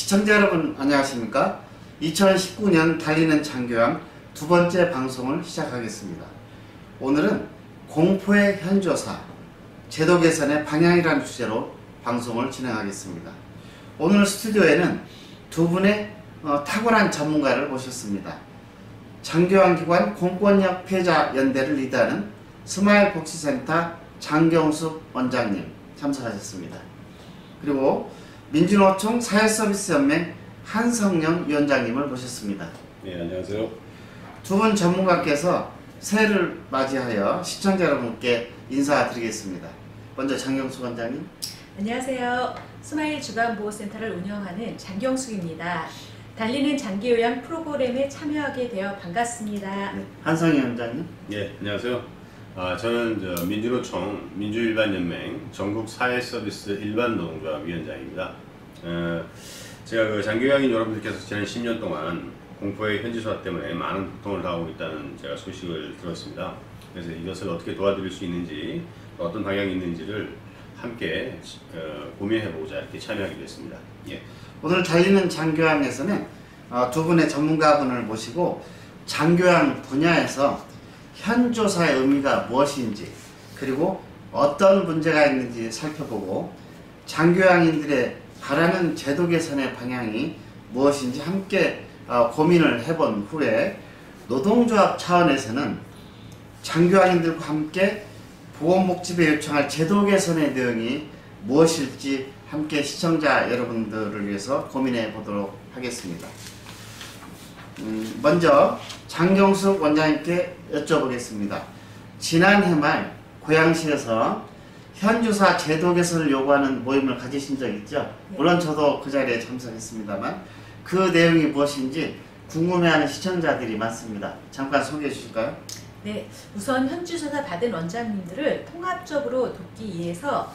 시청자 여러분 안녕하십니까? 2019년 달리는 장교양 두 번째 방송을 시작하겠습니다. 오늘은 공포의 현조사, 제도 개선의 방향이라는 주제로 방송을 진행하겠습니다. 오늘 스튜디오에는 두 분의 탁월한 전문가를 모셨습니다. 장교양기관 공권력 피해자 연대를 리드하는 스마일 복지센터 장경숙 원장님 참석하셨습니다. 그리고 민주노총 사회서비스연맹 한성영 위원장님을 모셨습니다. 네, 안녕하세요. 두 분 전문가께서 새해를 맞이하여 시청자 여러분께 인사드리겠습니다. 먼저 장경숙 원장님. 안녕하세요. 스마일 주간보호센터를 운영하는 장경숙입니다. 달리는 장기요양 프로그램에 참여하게 되어 반갑습니다. 네, 한성영 원장님. 네, 안녕하세요. 저는 민주노총 민주일반연맹 전국사회서비스 일반노동조합 위원장입니다. 제가 장교양인 여러분들께서 지난 10년 동안 공포의 현지소화 때문에 많은 고통을 당하고 있다는 제가 소식을 들었습니다. 그래서 이것을 어떻게 도와드릴 수 있는지, 어떤 방향이 있는지를 함께 고민해보고자 이렇게 참여하게 됐습니다. 예. 오늘 달리는 장교양에서는 두 분의 전문가분을 모시고 장교양 분야에서 현조사의 의미가 무엇인지, 그리고 어떤 문제가 있는지 살펴보고 장교양인들의 바라는 제도 개선의 방향이 무엇인지 함께 고민을 해본 후에 노동조합 차원에서는 장교양인들과 함께 보건복지부에 요청할 제도 개선의 내용이 무엇일지 함께 시청자 여러분들을 위해서 고민해 보도록 하겠습니다. 먼저 장경숙 원장님께 여쭤보겠습니다. 지난해 말 고양시에서 현주사 제도 개선을 요구하는 모임을 가지신 적 있죠? 네. 물론 저도 그 자리에 참석했습니다만 그 내용이 무엇인지 궁금해하는 시청자들이 많습니다. 잠깐 소개해 주실까요? 네, 우선 현지조사 받은 원장님들을 통합적으로 돕기 위해서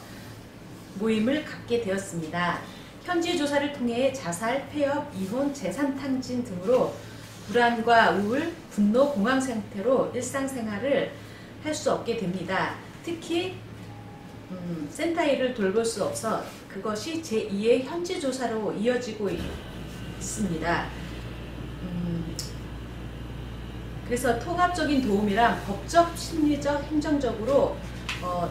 모임을 갖게 되었습니다. 현지조사를 통해 자살, 폐업, 이혼, 재산탕진 등으로 불안과 우울, 분노, 공황 상태로 일상생활을 할 수 없게 됩니다. 특히 센터 일을 돌볼 수 없어 그것이 제2의 현지조사로 이어지고 있습니다. 그래서 통합적인 도움이란 법적, 심리적, 행정적으로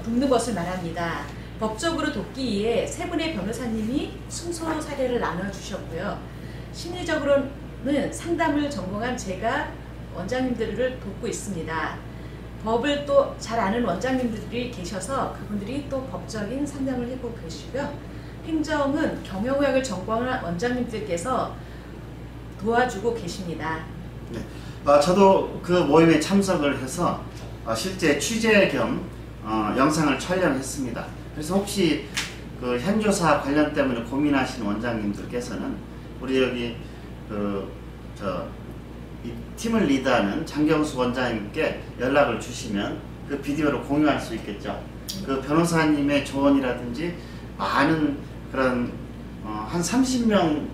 돕는 것을 말합니다. 법적으로 돕기 위해 세 분의 변호사님이 승소 사례를 나눠주셨고요. 심리적으로는 상담을 전공한 제가 원장님들을 돕고 있습니다. 법을 또 잘 아는 원장님들이 계셔서 그분들이 또 법적인 상담을 해보고 계시고요. 행정은 경영학을 전공한 원장님들께서 도와주고 계십니다. 네. 저도 그 모임에 참석을 해서 실제 취재 겸 영상을 촬영했습니다. 그래서 혹시 그 현조사 관련 때문에 고민하시는 원장님들께서는 우리 여기 이 팀을 리드하는 장경숙 원장님께 연락을 주시면 그 비디오를 공유할 수 있겠죠. 그 변호사님의 조언이라든지 많은 그런 한 30명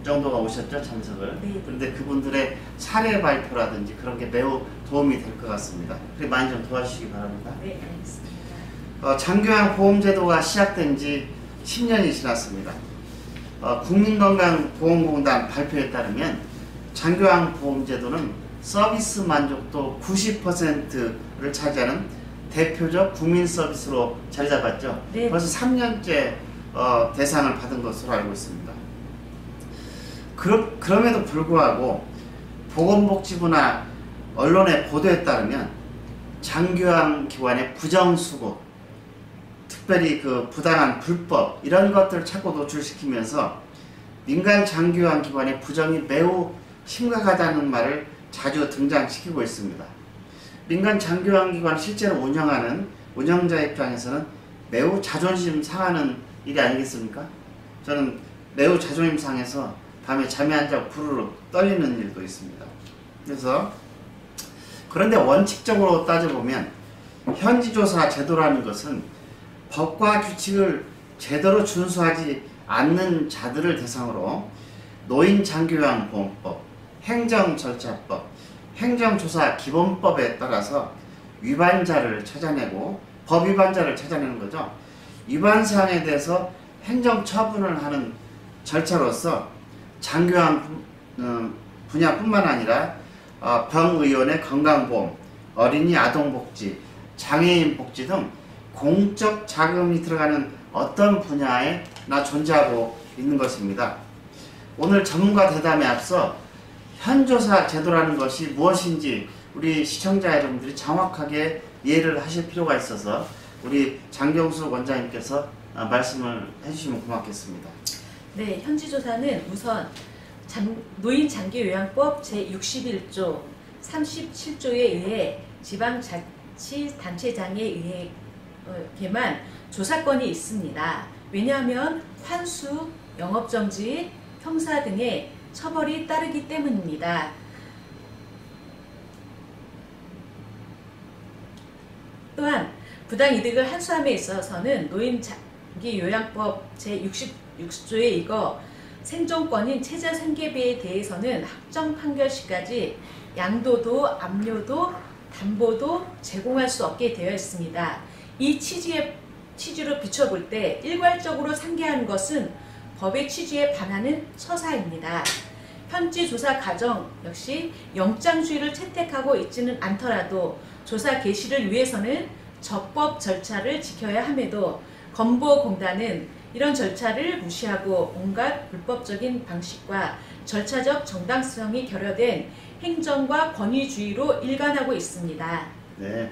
정도가 오셨죠, 참석을. 네. 그런데 그분들의 사례 발표라든지 그런 게 매우 도움이 될 것 같습니다. 그래 많이 좀 도와주시기 바랍니다. 네, 알겠습니다. 장교양 보험제도가 시작된 지 10년이 지났습니다. 국민건강보험공단 발표에 따르면 장교양 보험제도는 서비스 만족도 90%를 차지하는 대표적 국민 서비스로 자리 잡았죠. 네. 벌써 3년째 대상을 받은 것으로 알고 있습니다. 그럼에도 불구하고 보건복지부나 언론의 보도에 따르면 장교양 기관의 부정수고, 특별히 그 부당한 불법 이런 것들을 자꾸 노출시키면서 민간 장교양 기관의 부정이 매우 심각하다는 말을 자주 등장시키고 있습니다. 민간 장교양 기관 실제로 운영하는 운영자 입장에서는 매우 자존심 상하는 일이 아니겠습니까? 저는 매우 자존심 상해서 밤에 잠이 안 자고 부르륵 떨리는 일도 있습니다. 그런데 원칙적으로 따져보면 현지조사 제도라는 것은 법과 규칙을 제대로 준수하지 않는 자들을 대상으로 노인장교양보험법, 행정절차법, 행정조사기본법에 따라서 위반자를 찾아내고 법 위반자를 찾아내는 거죠. 위반 사항에 대해서 행정처분을 하는 절차로서 장교환 분야뿐만 아니라 병의원의 건강보험, 어린이 아동복지, 장애인 복지 등 공적 자금이 들어가는 어떤 분야에나 존재하고 있는 것입니다. 오늘 전문가 대담에 앞서 현조사 제도라는 것이 무엇인지 우리 시청자 여러분들이 정확하게 이해를 하실 필요가 있어서 우리 장경수 원장님께서 말씀을 해주시면 고맙겠습니다. 네, 현지조사는 우선 노인장기요양법 제61조 37조에 의해 지방자치단체장에 의해만 조사권이 있습니다. 왜냐하면 환수, 영업정지, 형사 등의 처벌이 따르기 때문입니다. 또한 부당이득을 환수함에 있어서는 노인장기요양법 제66조에 이거 생존권인 최저생계비에 대해서는 확정 판결 시까지 양도도, 압류도, 담보도 제공할 수 없게 되어 있습니다. 이 취지로 비춰볼 때 일괄적으로 상계하는 것은 법의 취지에 반하는 처사입니다. 현지 조사 과정 역시 영장주의를 채택하고 있지는 않더라도 조사 개시를 위해서는 적법 절차를 지켜야 함에도 건보공단은 이런 절차를 무시하고 온갖 불법적인 방식과 절차적 정당성이 결여된 행정과 권위주의로 일관하고 있습니다. 네,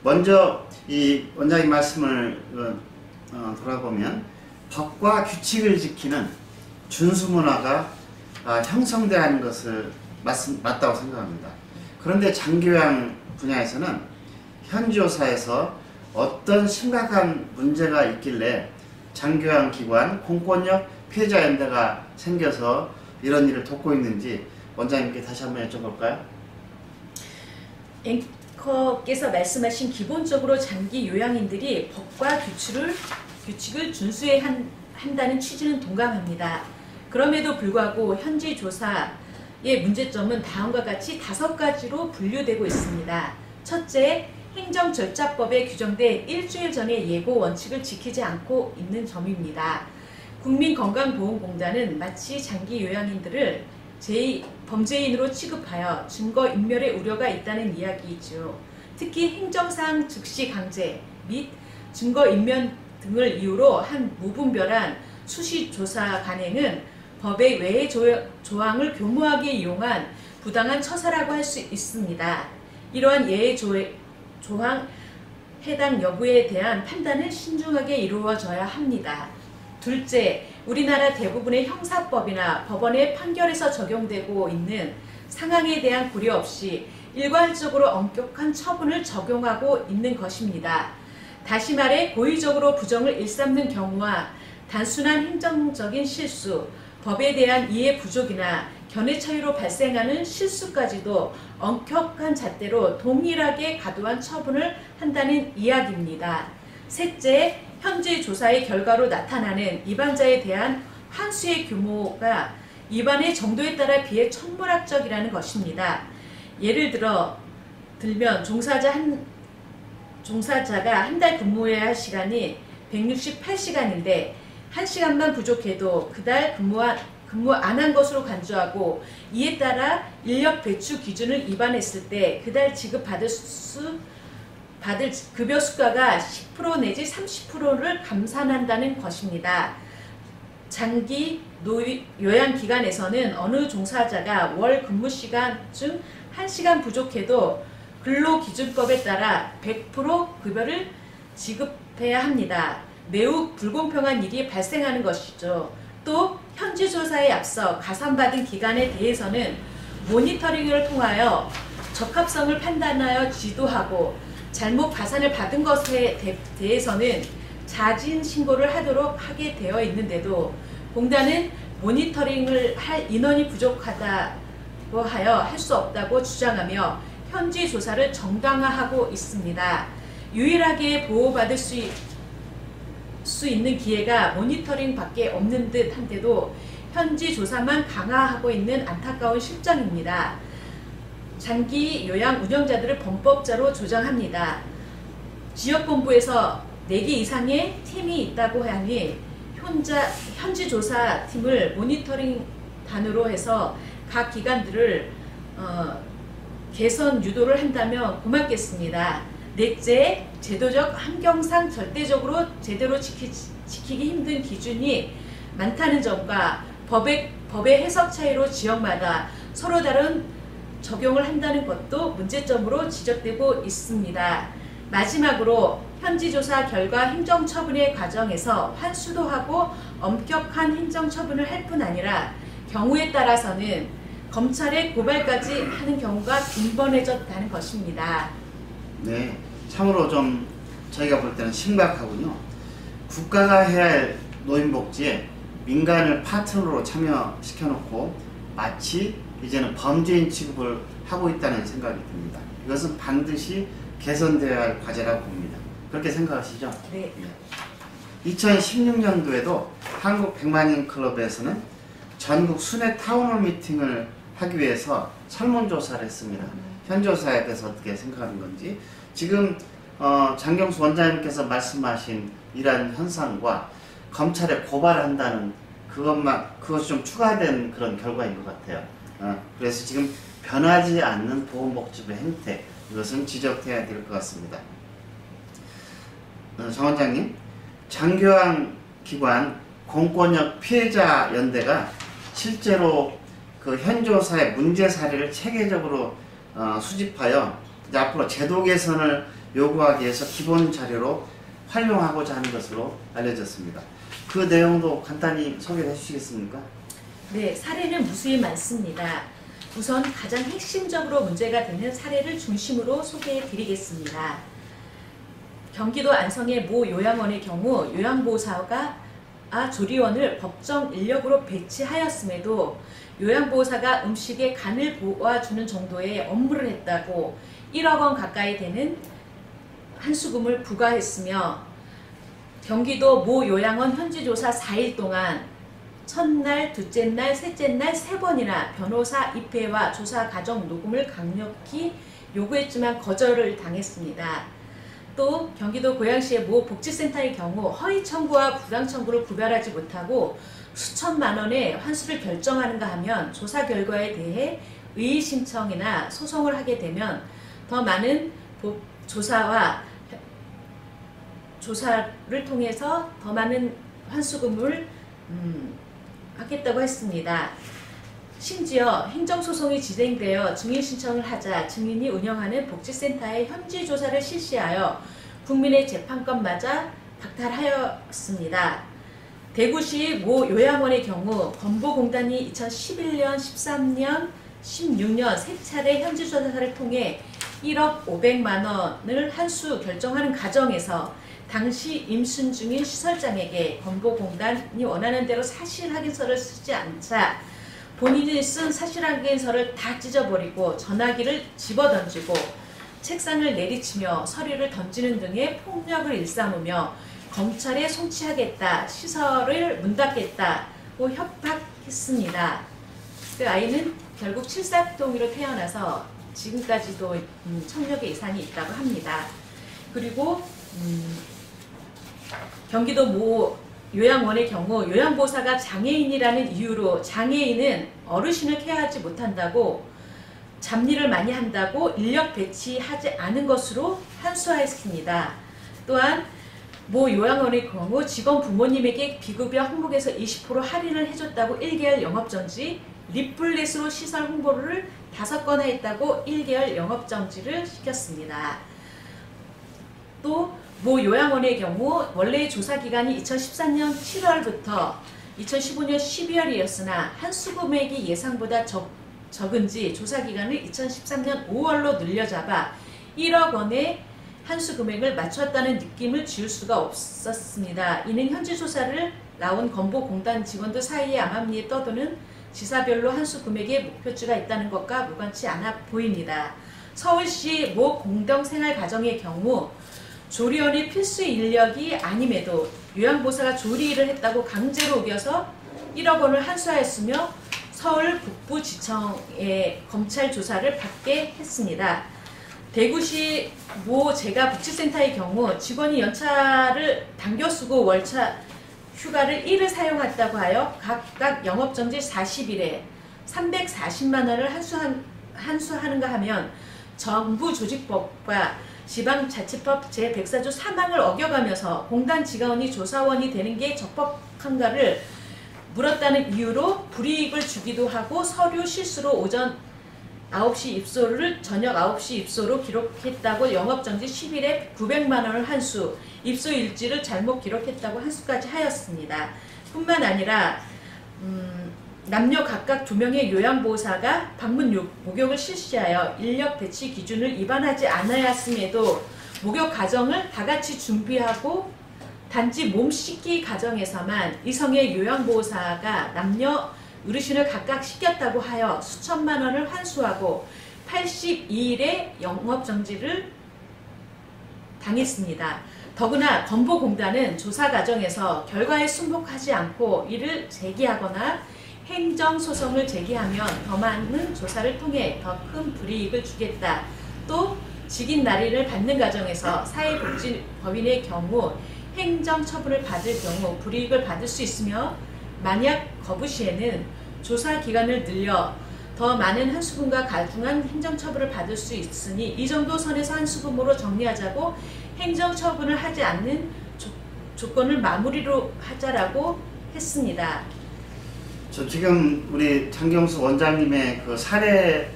먼저 이 원장님 말씀을 돌아보면 법과 규칙을 지키는 준수문화가 형성돼야 하는 것을 맞다고 생각합니다. 그런데 장교양 분야에서는 현지조사에서 어떤 심각한 문제가 있길래 장교양 기관 공권력 피해자연대가 생겨서 이런 일을 돕고 있는지 원장님께 다시 한번 여쭤볼까요? 앵커께서 말씀하신 기본적으로 장기 요양인들이 법과 규칙을 준수해야 한다는 취지는 동감합니다. 그럼에도 불구하고 현지 조사의 문제점은 다음과 같이 5가지로 분류되고 있습니다. 첫째, 행정절차법에 규정된 일주일 전의 예고 원칙을 지키지 않고 있는 점입니다. 국민건강보험공단은 마치 장기 요양인들을 범죄인으로 취급하여 증거인멸의 우려가 있다는 이야기이죠. 특히 행정상 즉시 강제 및 증거인멸 등을 이유로 한 무분별한 수시조사 간행은 법의 외의 조항을 교모하게 이용한 부당한 처사라고 할 수 있습니다. 이러한 예외 조항 해당 여부에 대한 판단은 신중하게 이루어져야 합니다. 둘째, 우리나라 대부분의 형사법이나 법원의 판결에서 적용되고 있는 상황에 대한 고려 없이 일괄적으로 엄격한 처분을 적용하고 있는 것입니다. 다시 말해 고의적으로 부정을 일삼는 경우와 단순한 행정적인 실수, 법에 대한 이해 부족이나 견해 차이로 발생하는 실수까지도 엄격한 잣대로 동일하게 과도한 처분을 한다는 이야기입니다. 셋째, 현재 조사의 결과로 나타나는 위반자에 대한 환수의 규모가 위반의 정도에 따라 비해 천문학적이라는 것입니다. 예를 들면 종사자가 한 달 근무해야 할 시간이 168시간인데 1시간만 부족해도 그달 근무 안 한 것으로 간주하고 이에 따라 인력 배치 기준을 위반했을 때 그달 지급받을 급여 수가가 10% 내지 30%를 감산한다는 것입니다. 장기 요양기관에서는 어느 종사자가 월 근무시간 중 1시간 부족해도 근로기준법에 따라 100% 급여를 지급해야 합니다. 매우 불공평한 일이 발생하는 것이죠. 또 현지조사에 앞서 가산받은 기간에 대해서는 모니터링을 통하여 적합성을 판단하여 지도하고 잘못 가산을 받은 것에 대해서는 자진 신고를 하게 되어 있는데도 공단은 모니터링을 할 인원이 부족하다고 하여 할 수 없다고 주장하며 현지 조사를 정당화하고 있습니다. 유일하게 보호받을 수 있는 기회가 모니터링 밖에 없는 듯 한데도 현지 조사만 강화하고 있는 안타까운 실정입니다. 장기 요양 운영자들을 범법자로 조장합니다. 지역본부에서 4개 이상의 팀이 있다고 하니 현지 조사팀을 모니터링 반으로 해서 각 기관들을 개선 유도를 한다면 고맙겠습니다. 넷째, 제도적 환경상 절대적으로 제대로 지키기 힘든 기준이 많다는 점과 법의 해석 차이로 지역마다 서로 다른 적용을 한다는 것도 문제점으로 지적되고 있습니다. 마지막으로 현지조사 결과 행정처분의 과정에서 환수도 하고 엄격한 행정처분을 할 뿐 아니라 경우에 따라서는 검찰에 고발까지 하는 경우가 빈번해졌다는 것입니다. 네, 참으로 좀 저희가 볼 때는 심각하군요. 국가가 해야 할 노인복지에 민간을 파트너로 참여시켜놓고 마치 이제는 범죄인 취급을 하고 있다는 생각이 듭니다. 이것은 반드시 개선되어야 할 과제라고 봅니다. 그렇게 생각하시죠? 네. 2016년도에도 한국 100만인 클럽에서는 전국 순회 타운홀 미팅을 하기 위해서 설문조사를 했습니다. 현조사에 대해서 어떻게 생각하는 건지, 지금 장경수 원장님께서 말씀하신 이러한 현상과 검찰에 고발한다는 그것이 좀 추가된 그런 결과인 것 같아요. 그래서 지금 변하지 않는 보건복지부 행태, 이것은 지적해야 될 것 같습니다. 정 원장님, 장교양 기관 공권력 피해자 연대가 실제로 그 현조사의 문제 사례를 체계적으로 수집하여 이제 앞으로 제도 개선을 요구하기 위해서 기본 자료로 활용하고자 하는 것으로 알려졌습니다. 그 내용도 간단히 소개해 주시겠습니까? 네, 사례는 무수히 많습니다. 우선 가장 핵심적으로 문제가 되는 사례를 중심으로 소개해 드리겠습니다. 경기도 안성의 모 요양원의 경우 요양보호사가 조리원을 법정 인력으로 배치하였음에도 요양보호사가 음식에 간을 보아주는 정도의 업무를 했다고 1억 원 가까이 되는 한수금을 부과했으며, 경기도 모 요양원 현지조사 4일 동안 첫날, 둘째 날, 셋째 날 3번이나 변호사 입회와 조사 과정 녹음을 강력히 요구했지만 거절을 당했습니다. 또 경기도 고양시의 모 복지센터의 경우 허위 청구와 부당 청구를 구별하지 못하고 수천만 원의 환수를 결정하는가 하면 조사 결과에 대해 의의 신청이나 소송을 하게 되면 더 많은 조사를 통해서 더 많은 환수금을 하겠다고 했습니다. 심지어 행정소송이 진행되어 증인 신청을 하자 증인이 운영하는 복지센터의 현지조사를 실시하여 국민의 재판권마저 박탈하였습니다. 대구시 모 요양원의 경우 건보공단이 2011년, 13년, 16년 3차례 현지조사를 통해 1억 500만 원을 한수 결정하는 과정에서 당시 임순 중인 시설장에게 건보공단이 원하는 대로 사실확인서를 쓰지 않자 본인이 쓴 사실확인서를 다 찢어버리고 전화기를 집어던지고 책상을 내리치며 서류를 던지는 등의 폭력을 일삼으며 검찰에 송치하겠다, 시설을 문 닫겠다고 협박했습니다. 그 아이는 결국 칠삭동이로 태어나서 지금까지도 청력의 이상이 있다고 합니다. 그리고 경기도 모 요양원의 경우 요양보호사가 장애인이라는 이유로 장애인은 어르신을 케어하지 못한다고, 잡일을 많이 한다고 인력 배치하지 않은 것으로 한수하였습니다. 또한 모 요양원의 경우 직원 부모님에게 비급여 항목에서 20% 할인을 해줬다고 1개월 영업정지, 리플렛으로 시설 홍보를 5건 했다고 1개월 영업정지를 시켰습니다. 또 모 요양원의 경우 원래의 조사기간이 2014년 7월부터 2015년 12월이었으나 한수금액이 예상보다 적은지 조사기간을 2013년 5월로 늘려잡아 1억 원의 한수금액을 맞췄다는 느낌을 지울 수가 없었습니다. 이는 현지조사를 나온 건보공단 직원들 사이에 암암리에 떠도는 지사별로 한수금액의 목표치가 있다는 것과 무관치 않아 보입니다. 서울시 모 공동생활가정의 경우 조리원이 필수 인력이 아님에도 요양보호사가 조리일을 했다고 강제로 우겨서 1억 원을 한수하였으며 서울 북부지청의 검찰 조사를 받게 했습니다. 대구시 모 재가복지센터의 경우 직원이 연차를 당겨 쓰고 월차 휴가를 1을 사용했다고 하여 각각 영업정지 40일에 340만 원을 한수하는가 하면 정부 조직법과 지방자치법 제104조 3항을 어겨가면서 공단 지가원이 조사원이 되는 게 적법한가를 물었다는 이유로 불이익을 주기도 하고 서류 실수로 오전 9시 입소를 저녁 9시 입소로 기록했다고 영업정지 10일에 900만 원을 한수, 입소 일지를 잘못 기록했다고 한수까지 하였습니다. 뿐만 아니라 남녀 각각 2명의 요양보호사가 방문 목욕을 실시하여 인력 배치 기준을 위반하지 않았음에도 목욕 과정을 다 같이 준비하고 단지 몸 씻기 과정에서만 이성의 요양보호사가 남녀 어르신을 각각 씻겼다고 하여 수천만 원을 환수하고 82일의 영업정지를 당했습니다. 더구나 건보공단은 조사 과정에서 결과에 순복하지 않고 이를 제기하거나 행정소송을 제기하면 더 많은 조사를 통해 더 큰 불이익을 주겠다. 또 직인 날인을 받는 과정에서 사회복지법인의 경우 행정처분을 받을 경우 불이익을 받을 수 있으며 만약 거부 시에는 조사 기간을 늘려 더 많은 한수금과 가중한 행정처분을 받을 수 있으니 이 정도 선에서 한수금으로 정리하자고 행정처분을 하지 않는 조건을 마무리로 하자라고 했습니다. 저 지금 우리 장경수 원장님의 그 사례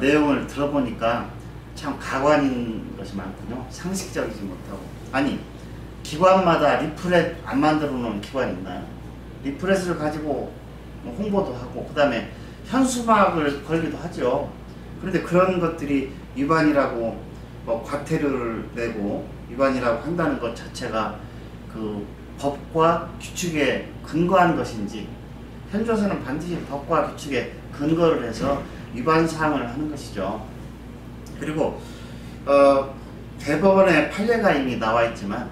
내용을 들어보니까 참 가관인 것이 많군요. 상식적이지 못하고. 아니, 기관마다 리플렛 안 만들어 놓은 기관이 있나요? 리플렛을 가지고 홍보도 하고 그 다음에 현수막을 걸기도 하죠. 그런데 그런 것들이 위반이라고 과태료를 내고 위반이라고 한다는 것 자체가 그 법과 규칙에 근거한 것인지, 현조사는 반드시 법과 규칙에 근거를 해서 위반 사항을 하는 것이죠. 그리고 대법원의 판례가 이미 나와 있지만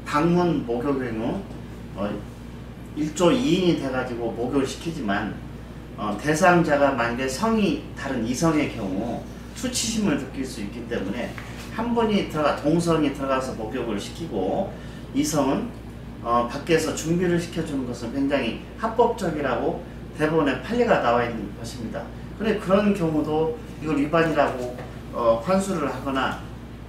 방문 목욕의 경우 1조 2인이 돼가지고 목욕을 시키지만 대상자가 만약에 성이 다른 이성의 경우 수치심을 느낄 수 있기 때문에 한 분이 동성이 들어가서 목욕을 시키고 이성은 밖에서 준비를 시켜주는 것은 굉장히 합법적이라고 대법원의 판례가 나와 있는 것입니다. 그런데 그런 경우도 이걸 위반이라고 환수를 하거나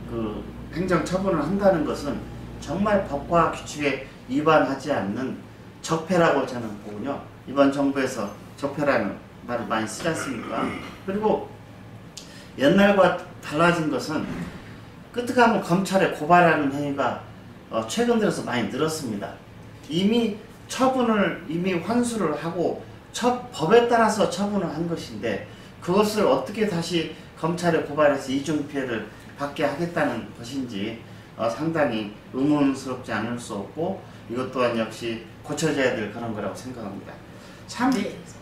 그 행정처분을 한다는 것은 정말 법과 규칙에 위반하지 않는 적폐라고 저는 보군요. 이번 정부에서 적폐라는 말을 많이 쓰지 않습니까? 그리고 옛날과 달라진 것은 끄떡하면 검찰에 고발하는 행위가 최근 들어서 많이 늘었습니다. 이미 환수를 하고 법에 따라서 처분을 한 것인데 그것을 어떻게 다시 검찰에 고발해서 이중피해를 받게 하겠다는 것인지 상당히 의문스럽지 않을 수 없고 이것 또한 역시 고쳐져야 될 그런 거라고 생각합니다. 참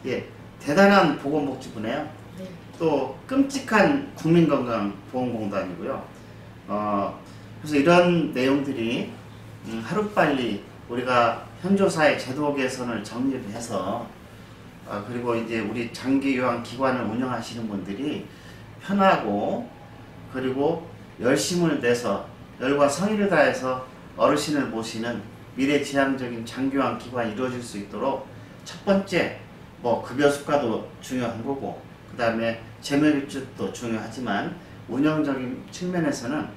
예, 대단한 보건복지부네요. 네. 또 끔찍한 국민건강보험공단이고요. 그래서 이런 내용들이 하루빨리 우리가 현조사의 제도 개선을 정리를 해서 그리고 이제 우리 장기요양기관을 운영하시는 분들이 편하고 그리고 열심을 내서 열과 성의를 다해서 어르신을 모시는 미래지향적인 장기요양기관이 이루어질 수 있도록 첫 번째 급여 수가도 중요한 거고 그 다음에 재무규칙도 중요하지만 운영적인 측면에서는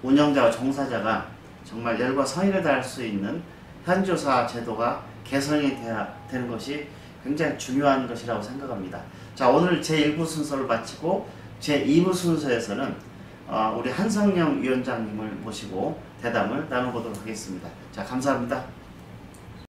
운영자와 종사자가 정말 열과 성의를 다할 수 있는 현조사 제도가 개선이 돼야 되는 것이 굉장히 중요한 것이라고 생각합니다. 자, 오늘 제1부 순서를 마치고 제2부 순서에서는 우리 한성영 위원장님을 모시고 대담을 나눠보도록 하겠습니다. 자, 감사합니다.